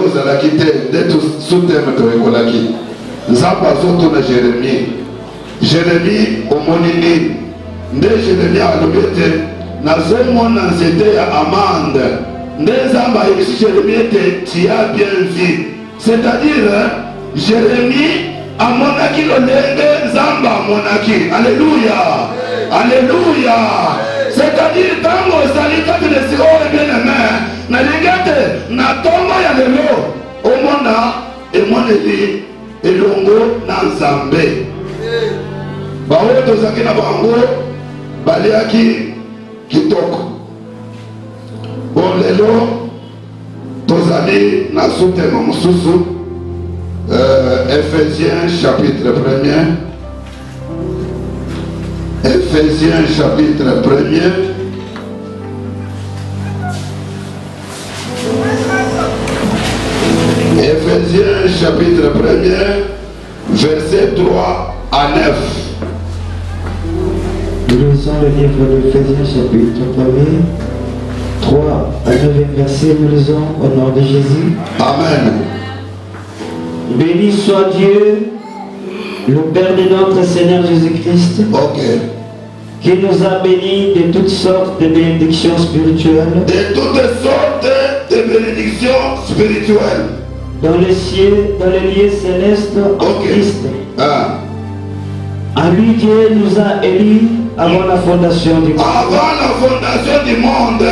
ozalaki te nde sous-thème toyekolaki. Nzambe azotuna Jérémie omoni nini? Nde Jérémie alobi ete nazomona nzete ya amande. Nde Nzambe ayebisi Jérémie ete tu as bien vu. C'est-à-dire Jérémie amonaki lolenge Nzambe amonaki. Alléluia, alléluia. C'est-à-dire tango ozali kati na esika oyo bien-aimé nalingi ete na ntongo ya lelo omona emoneli elongo na Nzambe. Baoyo tozalaki na bango baliaki kitoko. Bon lelo tozali na sous-thème mosusu Ephésiens chapitre 1er. Ephésiens chapitre 1er. Ephésiens chapitre 1er, verset 3 à 9. Nous lisons le livre d'Éphésiens chapitre 1er, 3 à 9 verset. Nous lisons au nom de Jésus. Amen. Béni soit Dieu, le Père de notre Seigneur Jésus-Christ, qui nous a bénis de toutes sortes de bénédictions spirituelles. De toutes sortes de bénédictions spirituelles. Dans les cieux, dans les lieux célestes en Christ. En lui, Dieu nous a élus avant la fondation du monde. Avant la fondation du monde,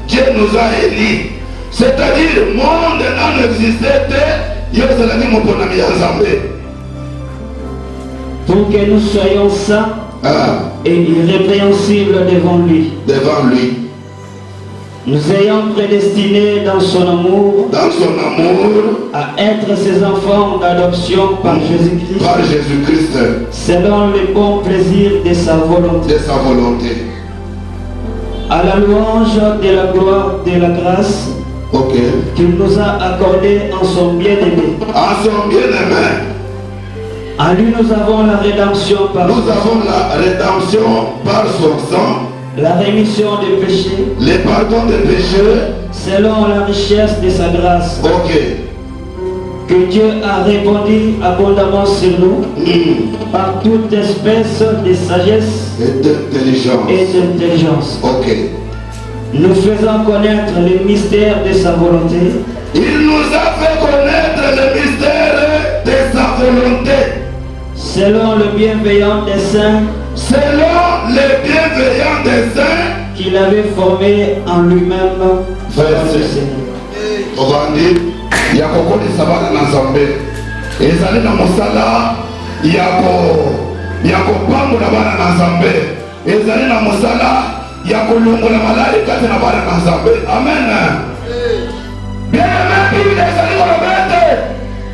Dieu nous a élus. C'est-à-dire, le monde n'en existait pas. Pour que nous soyons saints et irrépréhensibles devant lui. Devant lui. Nous ayons prédestiné dans son amour, à être ses enfants d'adoption par Jésus-Christ. Par Jésus-Christ. Selon le bon plaisir de sa volonté. De sa volonté. À la louange de la gloire de la grâce qu'il nous a accordée en son bien-aimé. En son bien-aimé. En lui nous avons la rédemption par son sang. Nous avons la rédemption par son sang. La rémission des péchés. Le pardon des péchés. Selon la richesse de sa grâce. Que Dieu a répandu abondamment sur nous. Par toute espèce de sagesse et d'intelligence. Nous faisons connaître le mystère de sa volonté. Il nous a fait connaître le mystère de sa volonté. Selon le bienveillant dessein. Selon le bienveillant dessein qu'il avait formé en lui-même. Verset. Ya kokolisa bana na Nzambe ezali na mosala ya kopambola bana na Nzambe ezali na mosala ya kolongola malali kati na bana na Nzambe. Amen. Bien-aimé, Bible ezali kolobete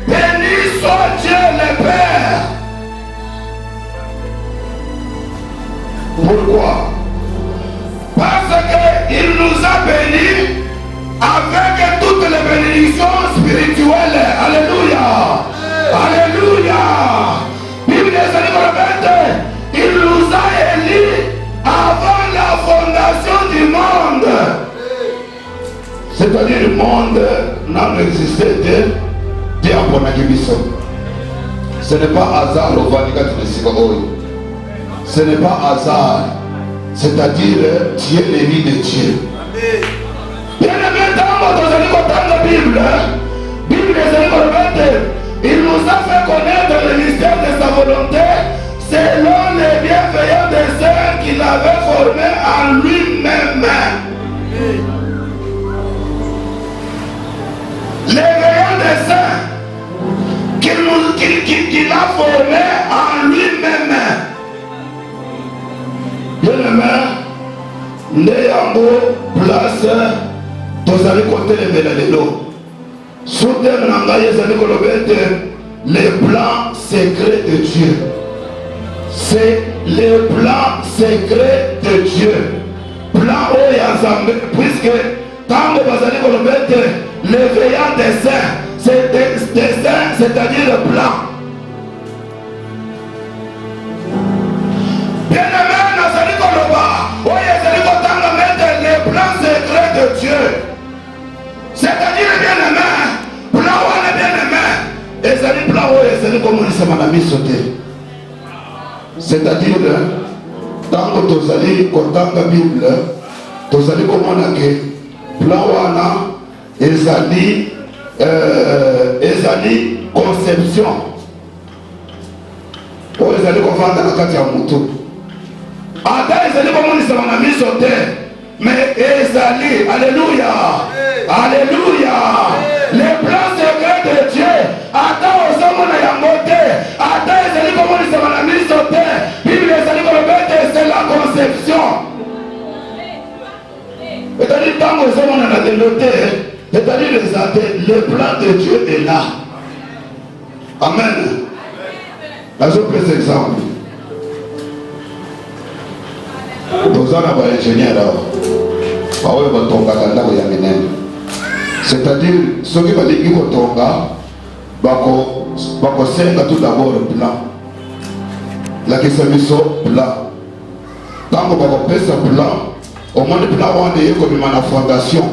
béni soit Dieu le Père. Pourquoi? Parce qu'il nous a bénis avec toutes les bénédictions spirituelles. Alléluia. Alléluia. Bible il nous a élus avant la fondation du monde. C'est-à-dire le monde n'en existait Dieu a ce n'est pas hasard au Vatican de Sigaoui. Ce n'est pas hasard. C'est-à-dire tu es l'élu de Dieu. Bien-aimé, dans la Bible, il nous a fait connaître le mystère de sa volonté selon les bienveillants desseins qu'il avait formés en lui-même. Les bienveillants desseins qu'il a formés en lui-même. Bien-aimé, Néango place tozali kotelemela lelo sous-thème na ngai ezali koloba ete les plans secrets de Dieu. C'est les plans secrets de Dieu. Plan oyo ya Nzambe, puisque tango bazali koloba ete les veillants desseins, c'est-à-dire le plan. Bien-aimé, nazali koloba oyo ezali kotanga mete les plans secrets de Dieu. C'est-à-dire, bien-aimé, plan miso te. C'est-à-dire tango tozali kotanga Bible tozali komona ke plan wana ezali conception oyo ezali kovanda na kati ya mutu ata ezali komonisama na miso te mais ezali alléluia alléluia le plan secret de Dieu ata ozomona yango te ata ezali komonisama na miso te Bible ezali koloba te c'est la conception c'est-à-dire tango ezomona na lelo te c'est-à-dire le plan de Dieu est là. Amen. Là je prends exemple. Dans un ingénieur c'est-à-dire ceux qui vont dire que tout d'abord le plan. La question est plan. Tant qu'on va faire ce plan, au moins le plan on est comme une fondation.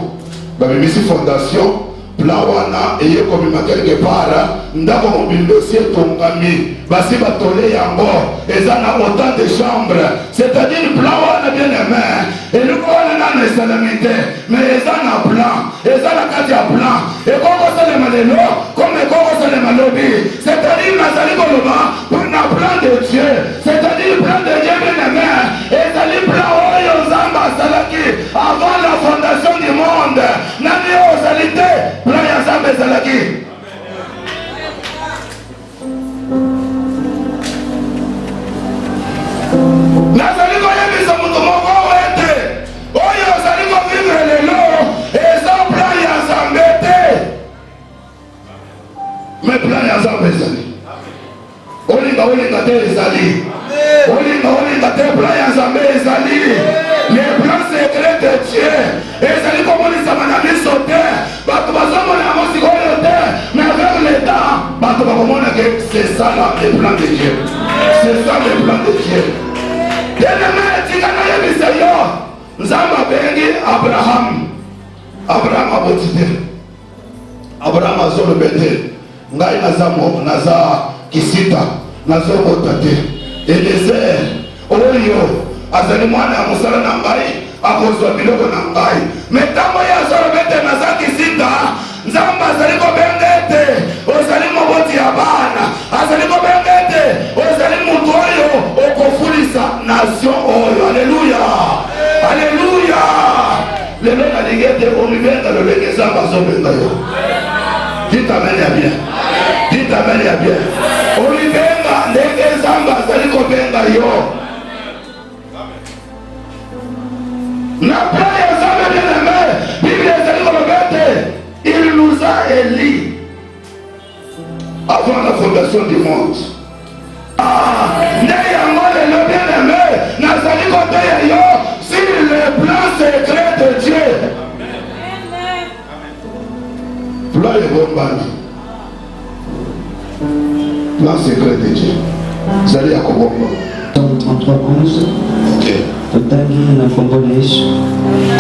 Babimisi fondation plan wana eye komima quelque part ndako mobile dossier tongami basi batole yango eza na autant de chambres c'est-à-dire plan wana bien aimé eloko wana na esalamite mais eza na plan eza na kati ya plan ekoko salema lelo comme ekoko salema lobi c'est-à-dire nazali koloba pour na plan de Dieu c'est-à-dire plan de Dieu bien aimé ezali plan oyo Nzambe asalaki avant la fondation du monde nani ozali te plan ya Nzambe ezalaki nazali koyebisa moto moko ete oyo ozali kovivre lelo eza plan ya Nzambe te mais plan ya Nzambe ezali olinga te ezali olinga te plan ya Nzambe ezali le plan secret de Dieu ezali komonisama na miso te bato bazomona yango sikoyo te mais avec le temps bato bakomona ke c'est ça là le plan de Dieu c'est ça le plan de Dieu bien-aimé tika nayebisa yo Nzambe abengi Abraham aboti te Abraham azoloba te ngai naza kisita nazobota te Eliezer oyo azali mwana ya mosala na ngai akozwa biloko na ngai mais ntango ye azoloba ete naza kisita Nzambe azali kobenga ete ozali moboti ya bana azali kobenga ete ozali moto oyo okofulisa nation oyo alleluya alleluya lelo nalingi ete omibenga lolenge Nzambe azobenga yo dit amen ya bien dit amen ya bien omibenga ndenge Nzambe azali kobenga yo na plan ya Nzambe bien-aimé Bible ezali koloba ete il nous a élis avant la fondation du monde nde yango lelo bien-aimé nazali koteya yo sur le plan secret de Dieu plan ebombani plan secret de Dieu zali ya kobomba Dans 33:11 totangi na kombo na Yesu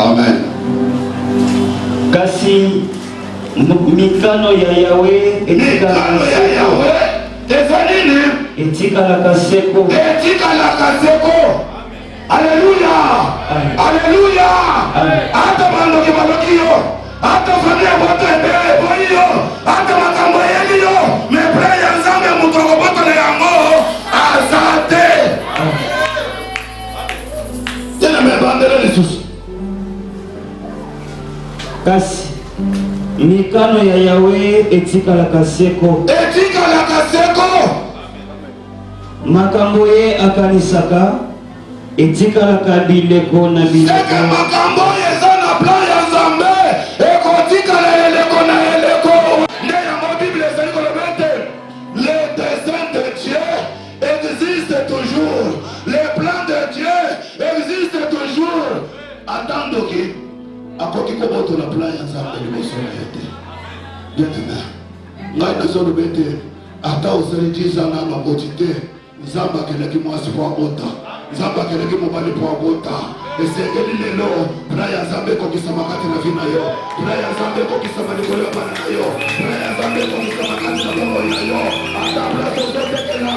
amen kasi mikano ya Yahweh etikalaka seko alleluya alleluya ata bandoki baloki yo ata famille ya boto ebele eboyi yo ata makambo eyeli yo mais plan ya Nzambe moto akobotola yango aza te tena mebandela lisusu kasi mikano ya Yahweh etikalaka seko makambo ye akanisaka etikalaka bileko na bileko makambo eza na plan ya Nzambe ekotikala eleko na eleko nde yango Bible ezali koloba ete le dessein de Dieu existe toujours le plan de Dieu existe toujours atandoki akoki kobotola plan ya Nzambe liboso na ye te bien-aimé ngai nazoloba ete ata ozali 10 ans nano aboti te Nzambe akelaki mwasi po abota Nzambe akelaki mobali po abota esengeli lelo plan ya Nzambe ekokisama kati na vi na yo plan ya Nzambe ekokisama likolo ya bana na yo plan ya Nzambe ekokisama kati na bomoi na yo ata place ozotekela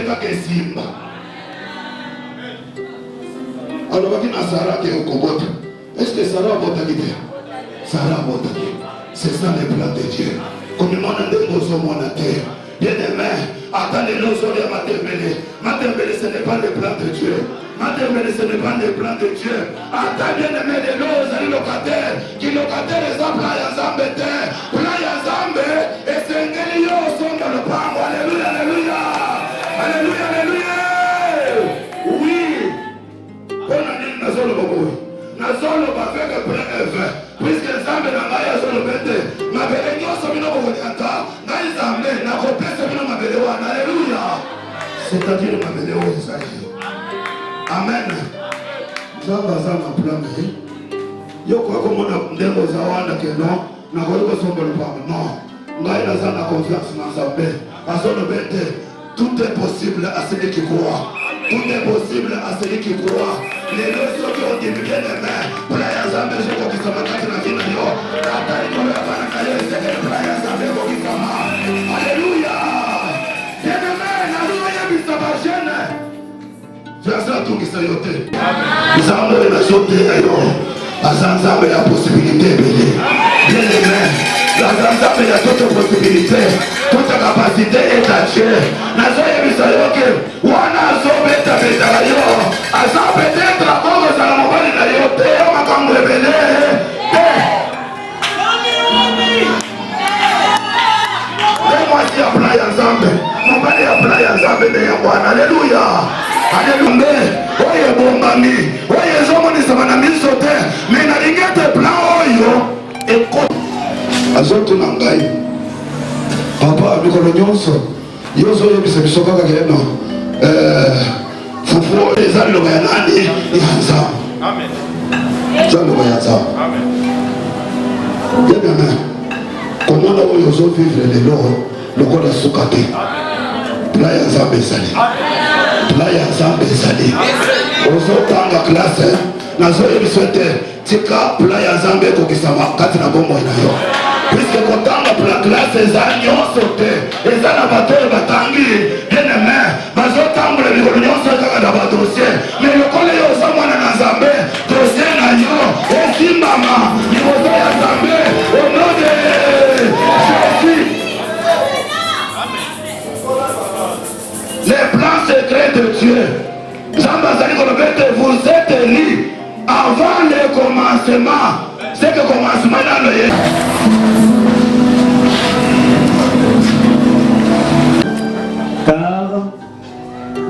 kaka esimba. alobaki na Sarah ke okobota. Est-ce que Sarah abotaki te? Sarah abotaki. C'est ça le plan de Dieu. Comme on a des mots mon terre. Bien-aimé, attendez nos oreilles à Matembele. Matembele, ce n'est pas le plan de Dieu. Matembele, ce n'est pas le plan de Dieu. Attends, bien-aimé, les nos amis locataires. Qui locataires, les hommes, là, y'a Zambé, là, y'a Zambé. Et c'est un guérillon au son dans le pango. Alléluia, alléluia. Alléluia, alléluia. Oui. On a dit, Nazolo Boboui. Nazolo Bafek Preuve. Puisque Zambé n'a pas y'a Zolo Bete. Ma bénédiction, c'est une autre Zambé. N'a pas pèse une ma bénédiction. Alléluia. C'est-à-dire ma bénédiction. Amen. Zamba zama plame. Yoko comme on a ndemo za wanda ke no. Na koliko sombo le pam. Non. Ngai na zana confiance na Zambé. Azolo Bete. Tout est possible à celui qui croit. Tout est possible à celui qui croit. Les leçons qui ont dit bien aimé. Playa Zambé, je crois qu'ils sont maintenant dans la vie de Dieu. Alléluia. Bien aimé, la vie est mise à ma chaîne. Frère, tout qui s'est yoté. Zambé est la sauté. Zambé a possibilité. Bien aimé. La Zambé a toute possibilité. Toute capacité est à Dieu. Nazoye bisayoke. Wana zobe tabeta yo. Asa peut-être à cause de la mobile na yote. On m'a comme révélé. Moi si appelé à Zambé. Mon père est appelé à Zambé de Yangwana. Alléluia. Alléluia. Oye bombami. Oye zomoni samana misote. Mais na lingete plan oyo. Écoute. Azoto nangai. Papa mikolo nyonso. Yozo yebisa biso kaka keno. Fufu eza loba ya nani? Yanza. Amen. Eza loba ya Nzambe. Amen. Bien amen. Comment oyo ozo vivre lelo lokola suka te. Pla ya Nzambe ezali. Pla ya Nzambe ezali. Ozo tanga classe nazo yebiso te tika pla ya Nzambe kokisama kati na bomoi na yo. Puisque kotanga pour la classe eza nyonso te eza na bato oyo batangi bien aimé bazotambola mikolo nyonso kaka na badossier mais lokola yo oza mwana na Nzambe dossier na yo esimbama liboso ya Nzambe au nom de Jésus. Les plans secrets de Dieu Nzambe azali koloba ete vous êtes élus avant le commencement. C'est que commencement dans le car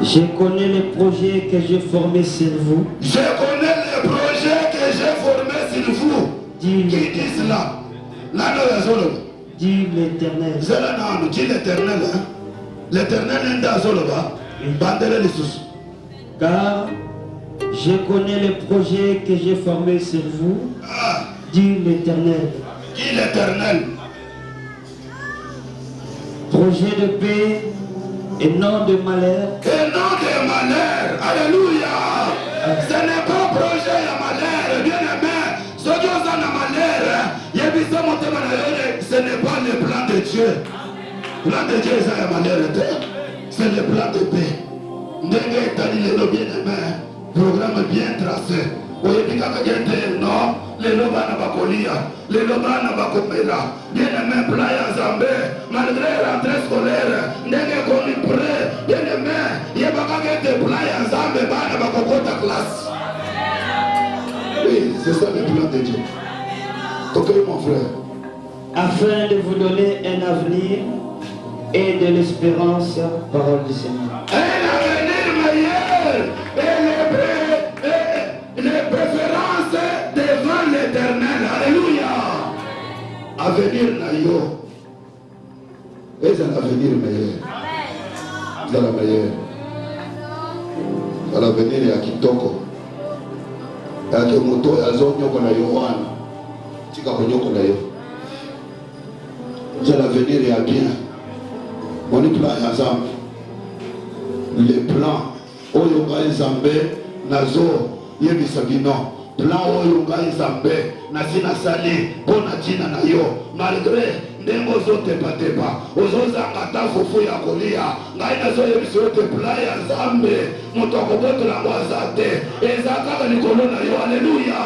je connais les projets que j'ai formés sur vous. Je connais les projets que j'ai formés sur vous. Qui dit cela? Dit l'Éternel. Dit l'Éternel. L'Éternel est dans Zoloba. Car je connais les projets que j'ai formés sur vous. Dit l'Éternel. Dit l'Éternel. Projet de paix et non de malheur. Et non de malheur. Alléluia. Ce n'est pas projet de malheur. Bien aimé. Ce qui est en malheur. Ce n'est pas le plan de Dieu. Le plan de Dieu c'est un malheur. C'est le plan de paix. Ndenge etali lelo bien aimé. Programme bien tracé. Oyebika kagete non. Lelo bana bakolia. Lelo bana bakomela. Bien aimé plan ya Nzambe. Malgré rentrée scolaire. Ndenge komi prêt. Bien aimé. Yebaka kagete plan ya Nzambe bana bakokota classe. Oui, c'est ça le plan de Dieu. Ok mon frère. Afin de vous donner un avenir et de l'espérance, parole du Seigneur. Un avenir meilleur et les préférences devant l'Éternel. Alléluia. Avenir nayo. Et c'est un avenir meilleur. C'est la meilleure. C'est l'avenir ya kitoko. Ya kemoto ya zonyoko na yo wana. Tika konyoko na yo. C'est l'avenir ya bien. On est plan ya Nzambe. Les plans oyo ngai Nzambe nazo yebisa bino plan oyo ngai Nzambe nasi nasali mpo na ntina na yo malgré ndenge ozotepatepa ozozanga ata fufu ya kolia ngai nazoyebisa yo te plan ya Nzambe moto akobotola yango aza te eza kaka likolo na yo. Alleluya.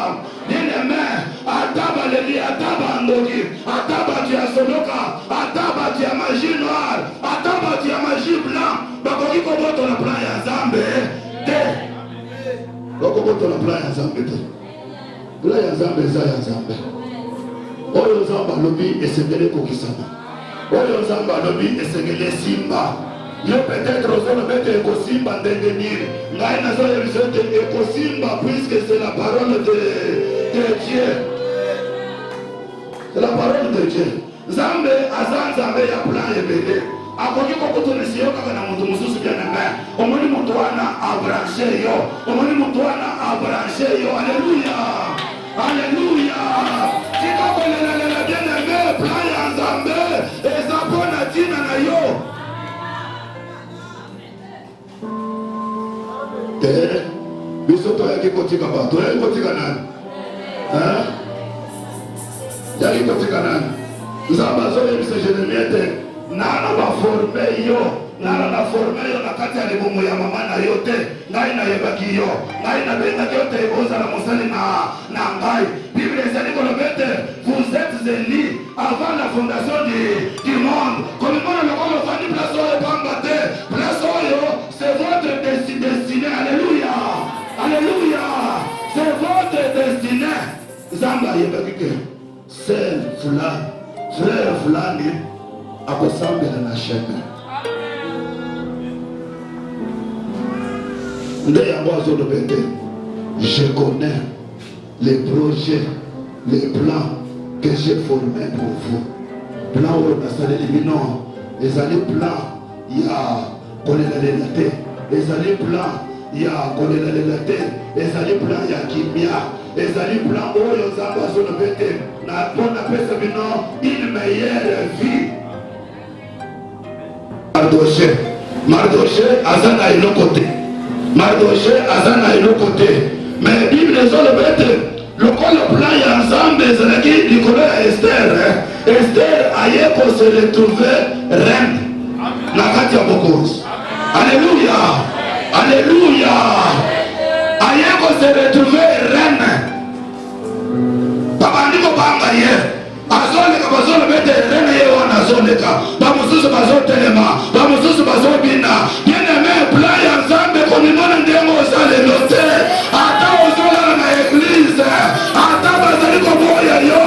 Bien-aimé, ata baleli ata bandoki ata bato ya soloka ata bato ya magie noire ata bato ya magie blanc bakoki kobotola plan ya Nzambe te. Bakobotola plan ya Nzambe te. Plan ya Nzambe eza ya Nzambe. Oyo Nzambe alobi esengeli kokisama. Oyo Nzambe alobi esengeli simba. Yo peut-être ozoloba ete ekosimba ndenge nini. Ngai nazoyebisa ete ekosimba puisque c'est la parole de Dieu. C'est la parole de Dieu. Nzambe aza Nzambe ya plan ebele. Akoki kokutunisi yo kaka na mutu mususu bien-aimé. Omoni mutu wana abranche yo. Omoni mutu wana abranche yo. Alléluia. Alléluia. Tika kolelela bien-aimé plan ya Nzambe eza mpona ntina na yo. Biso toyaki kotika bato toyaki kotika nani? Yaki kotika nani? Nzambe azoyebisa Jeremie ete nana baforme yo nana naforme yo na kati ya libumu ya mama na yo te. Ngai nayebaki yo, ngai nabengaki yo te ozala mosali na ngai. Bible ezali koloba ete vous êtes élis avant la fondation du monde. Komimona lokolo fandi place oyo pamba te. Place oyo c'est votre destinée. Alléluia. Alléluia. C'est votre destinée. Nzambe ayebaki ke sel fulani frère fulani akosambela na sheme. Nde yango azoloba ete je connais les projets, les plans que j'ai formés pour vous. Plan oyo nasaleli bino ezali plan ya kolelalela te, ezali plan ya kolelalela te, ezali plan ya kimia, ezali plan oyo Nzambe azoloba ete mpo napesa bino une meilleure vie. Mardoché aza na eloko te. Mardoché aza na eloko te. Mais Bible ezoloba ete lokola plan ya Nzambe ezalaki likolo ya Esther. Esther aye kose retrouver reine na kati ya bokonzi. Alléluia. Alléluia. Aye kose retrouver reine. Babandi kobanga ye azoleka bazoloba ete reine ye wana azoleka bamosusu bazotelema bamosusu bazobina. Bien-aimé, plan ya Nzambe komimona ndenge osalelo te. Ata ozolala na eglise ata bazali koboya yo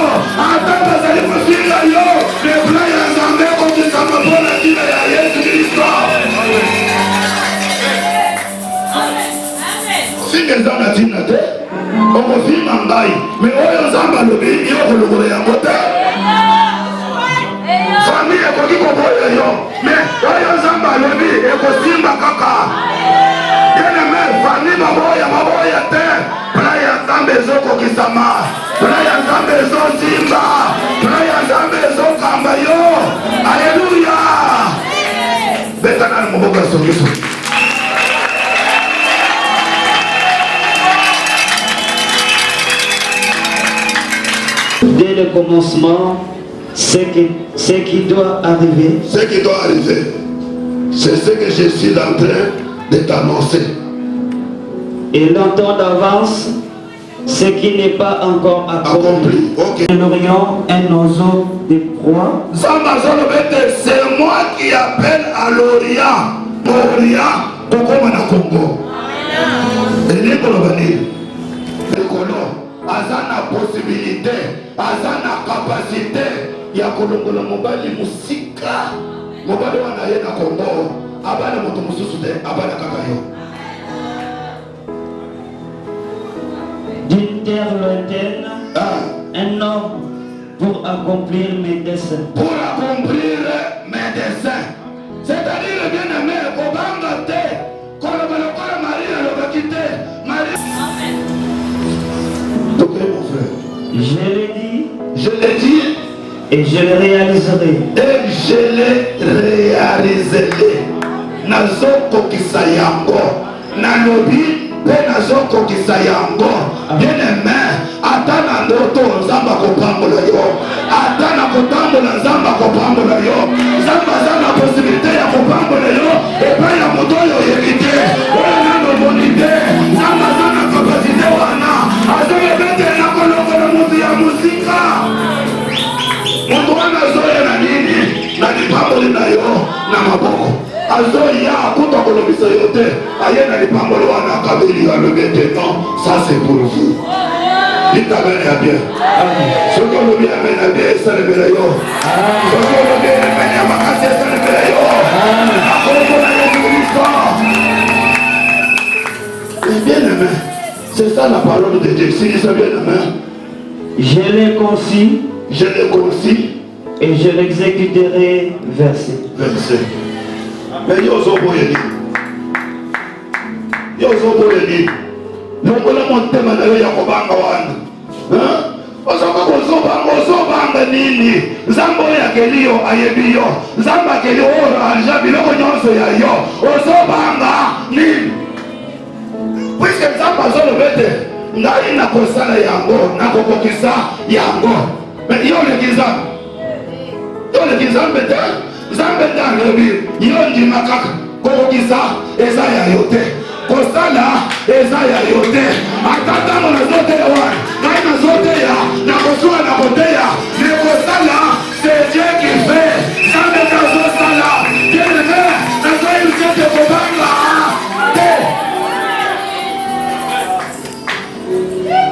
ata bazali kofinga yo le plan ya Nzambe kokisama mpona ntina ya Yesu Kristo. Ofinga eza na ntina te okofinga ngai me oyo Nzambe alobi yo kolongola yango te. Famille ekoki koboya yo me oyo Nzambe alobi ekosimba kaka. Bien-aimé, famille baboya te. Plan ya Nzambe ezokokisama, plan ya Nzambe ezosimba, plan ya Nzambe ezokamba yo. Alléluia. Beta nani moboko ya songiso. Dès le commencement, ce qui doit arriver. Ce qui doit arriver, c'est ce que je suis en train de t'annoncer. Et longtemps d'avance, ce qui n'est pas encore accompli. Okay. Nous aurions un oiseau de proie. C'est moi qui appelle à l'Orient. Orient, Congo na Congo. Et les Colombiens, azana possibilité, azana capacité. Ya kolongola mobali musika. Mobali wana ye na Congo. Abana moto mususu te, abana kaka yo. D'une terre lointaine, un homme pour accomplir mes desseins. Pour accomplir mes desseins. C'est-à-dire, bien-aimé, Kobanga te, Kolobalokora Marie, Lobakite, Marie. Ok, mon frère. Je l'ai dit. Je l'ai dit. Et je le réaliserai. Et je le réaliserai. Nazoko kisayango. Nalobi. mpe nazokokisa yango. Bien-aimé, ata na ndoto Nzambe akopambola yo, ata na kotambola Nzambe akopambola yo. Nzambe aza na posibilité ya kopambola yo epai ya moto oyo oyebi te, oyo nano omoni te. Nzambe aza na kapasité wana, azoyebete na kolongola moto ya mosika. Moto wana azoya na nini? Na lipamboli na yo na maboko. Azoya akuta kolobisa yo te, aye na lipamboli wana akabeli alobete. Non, ça c'est pour vous. Dites amen ya bien. Ce que l'on vient amen ya bien, ça le verra yo. Ce que l'on vient amen ya makasi, ça le verra yo. Akoko na Yesu Christo. Et bien aimé, c'est ça la parole de Dieu. Si c'est bien aimé, je l'ai conçu, et je l'exécuterai. Verset. Mais yozo boyeni. Longola motema na yo ya kobanga wana. Osoka kozobanga nini? Nzambe oyo akeli yo ayebi yo. Nzambe akeli oyo alija biloko nyonso ya yo. Ozobanga nini? Puisque Nzambe azoloba ete ngai nakosala yango, nakokokisa yango. Mais yo leki Nzambe te. Nzambe te alobi yo ndima kaka kokokisa eza ya yo te. Kosala eza ya yo te. Ata ntango nazoteya wana ngai nazoteya nakosuka na koteya me kosala c'est Dieu qui fait. Nzambe te azosala bien-aimé, nazoyebisa te kobanga te.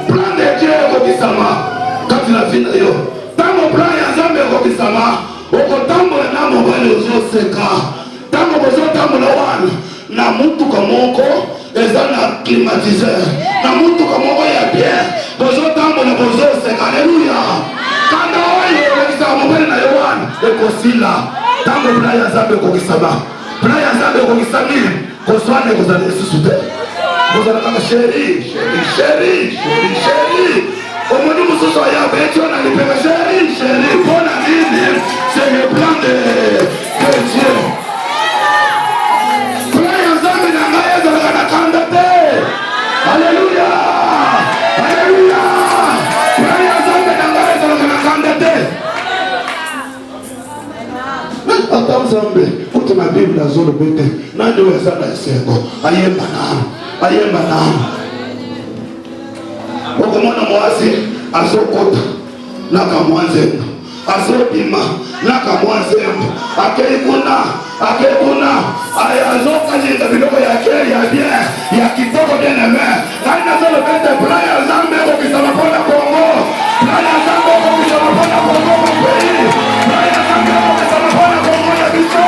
Plan de Dieu ekokisama kati na vi na yo. Ntango plan ya Nzambe ekokisama, okotambola na mobali ozoseka. Ntango bozotambola wana na mutuka moko eza na climatiseur, na mutuka moko ya bien, bozotambola bozoseka. Alleluya. Kanda oyo olekisaka mobali na yo wana ekosila. Ntango plan ya Nzambe ekokisama, plan ya Nzambe ekokisami, kozwana ekozala lisusu te. Kozala kaka sheri. Omoni mususu ayabe eti ona lipeka sheri. Mpona nini? C'est le plan de Dieu. Plan ya Nzambe na ngai ezalaka na kanda te. Alléluia. Plan ya Nzambe na ngai ezalaka na kanda te. Ata Nzambe kutu na Bible azoloba ete nani oyo aza na esengo ayemba nanu. Okomona mwasi azokota na kamwa nzembo, azobima na kamwa nzembo, akei kuna azokalinga biloko ya kei ya bien ya kitoko bien-aimé. Ngai nazoloba ete plan ya Nzambe ekokisama mpona Kongo. Plan ya Nzambe ekokisama mpona Kongo mopei. Plan ya Nzambe ekokisama mpona Kongo ya biso.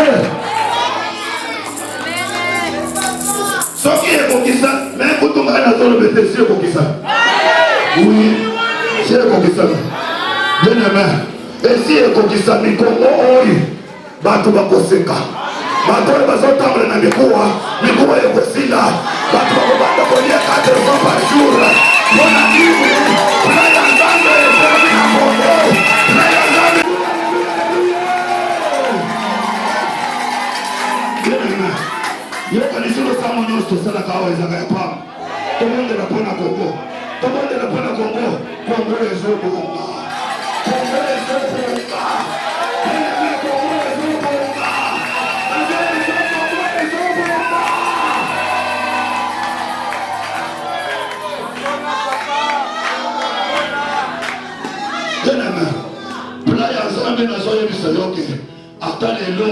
Soki ekokisa, me kutu ngai nazoloba ete si ekokisa. Oui, si ekokisami. Bien-aimé, esi ekokisami Kongo oyo bato bakoseka. Bato oyo bazotambola na mikuwa ekosila. Bato bakobanda kolia 4 fois par jour. Mpona nini? Plan ya Nzambe ezali na Kongo. Plan ya Nzambe. Bien-aimé, yokanisi losango nyonso tosalaka awa ezaka ya pamba. Tobondela mpona Kongo. Kongo ezobonga. Bien-aimé, plan ya Nzambe nazoyebisa yo ke ata lelo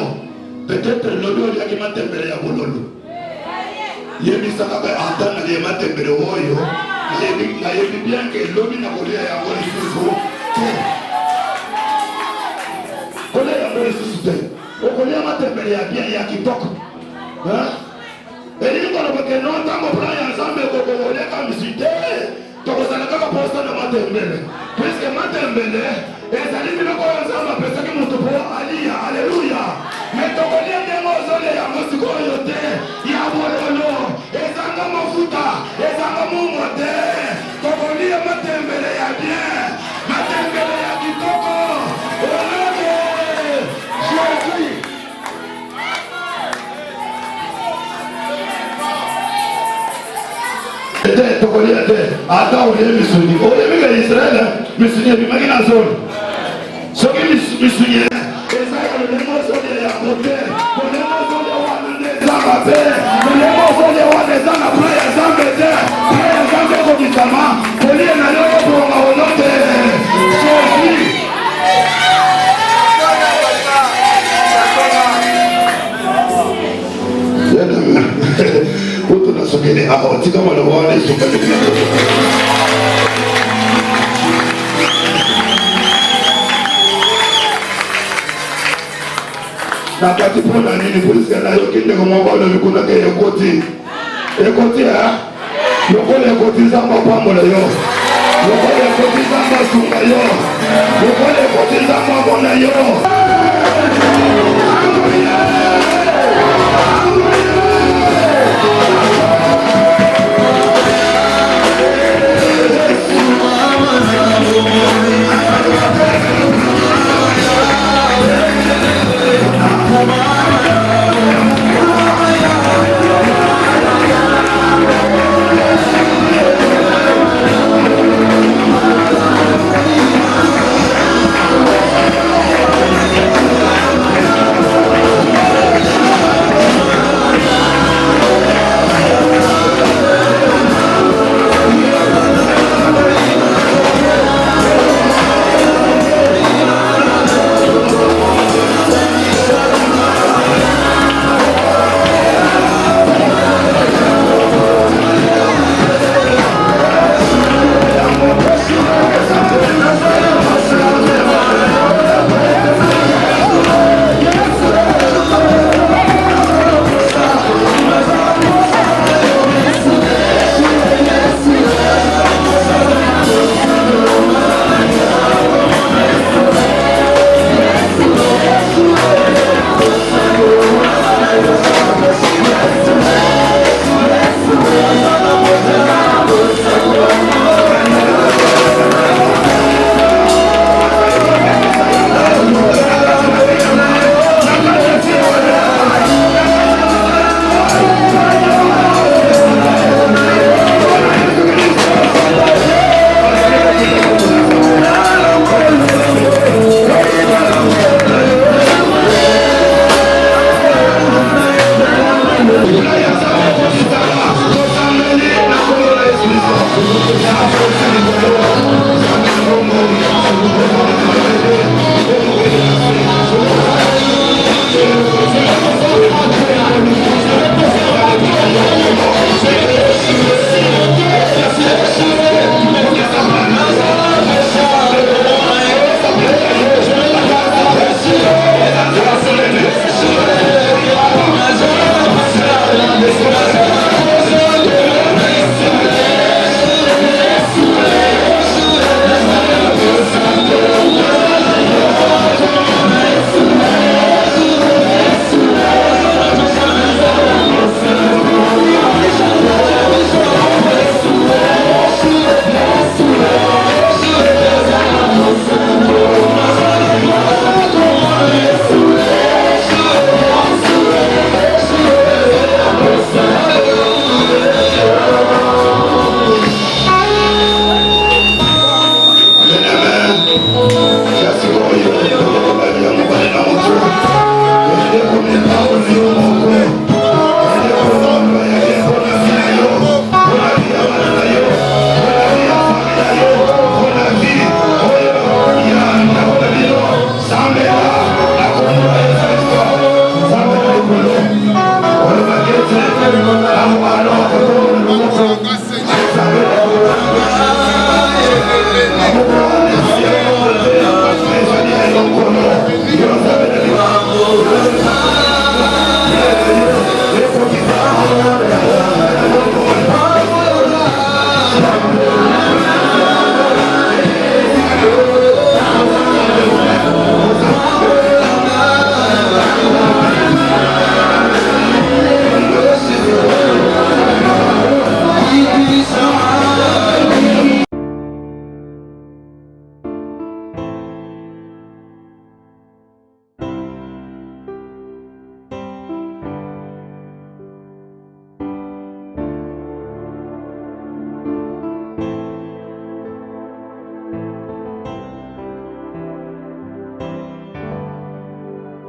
peut-être lobi oliaki matembele ya bololo. Yebisa kaka ata nalie matembele oyo nayebi bien ke lobi na kolia yango lisusu te. Kolia yango lisusu te. Okolia matembele ya bien ya kitoko. Elingi koloba ke non ntango plan ya Nzambe ekokoliaka misi te. Tokozala kaka posa na matembele. Puisque matembele ezali biloko oyo Nzambe apesaki moto po alia. Alleluya. Me tokolia ndenge ozolia yango sikoyo te ya bololo. Ezanga mafuta, ezanga mumo te. Tokolia matembele ya bien, matembele ya kitoko. Olage Jésus. tokolia te ata ole misuni ole mika Israel misuni bimaki na zone soki misuni eza le mozo ya côté le mozo ya wana nzamba pe le mozo ya wana nzamba prayer zambe te prayer zambe ko bitama kolie na yo bonga olote soki Kutu na sokele aho tika mwana wane sokele na kati pona nini polisi na yo kinde ko mwaba na mikuna ke ekoti ha yokole ekoti zamba pambola yo yokole ekoti zamba sunga yo yokole ekoti zamba bona yo